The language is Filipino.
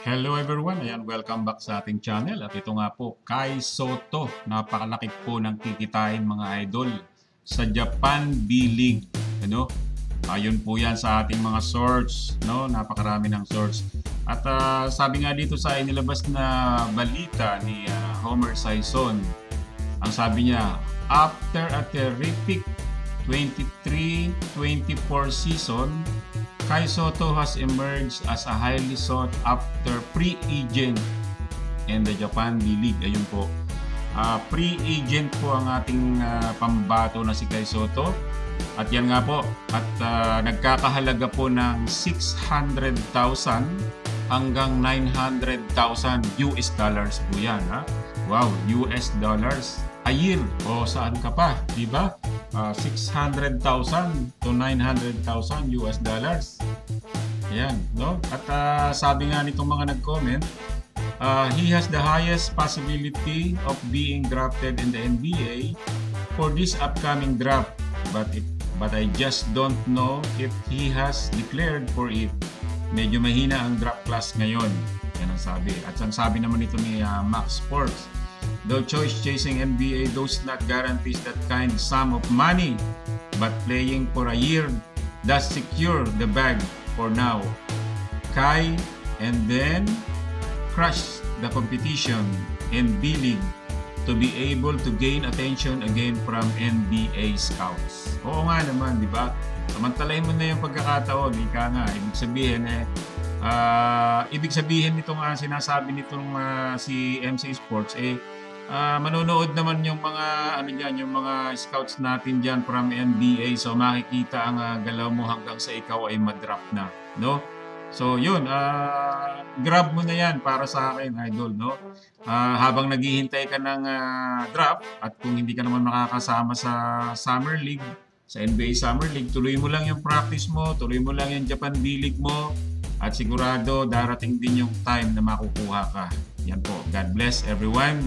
Hello everyone, ayan, welcome back sa ating channel. At ito nga po, Kai Sotto. Napakalaki po ng kikitain mga idol sa Japan B-League. Ano? Ayun po yan sa ating mga source, no? Napakarami ng source. At sabi nga dito sa inilabas na balita ni Homer Sison, ang sabi niya, after a terrific 23-24 season, Kai Sotto has emerged as a highly sought-after free agent in the Japan B-League. Ayun po. Free agent po ang ating pambato na si Kai Sotto. At yan nga po. At nagkakahalaga po ng 600,000 hanggang 900,000 US dollars po yan. Ha? Wow, US dollars a year. O saan ka pa? Diba? 600,000 to 900,000 US dollars. Ayan, no? At sabi nga nitong mga nag-comment, he has the highest possibility of being drafted in the NBA for this upcoming draft. But I just don't know if he has declared for it. Medyo mahina ang draft class ngayon. Yan ang sabi. At ang sabi naman nito ni Max Sports, though choice chasing NBA does not guarantees that kind sum of money, but playing for a year does secure the bag for now. Kai and then crush the competition in B-League to be able to gain attention again from NBA scouts. Oo nga naman, di ba? Samantalahin mo na yung pagkakataon, ika nga, ibig sabihin nitong sinasabi nitong si MC Sports, manonood naman yung mga yung mga scouts natin diyan from NBA, so makikita ang galaw mo hanggang sa ikaw ay madraft na, no? So yun, grab mo na yan para sa akin, idol, no? Habang naghihintay ka ng draft at kung hindi ka naman makakasama sa Summer League, sa NBA Summer League, tuloy mo lang yung practice mo, tuloy mo lang yung Japan B-League mo, at sigurado darating din yung time na makukuha ka. Yan po. God bless everyone.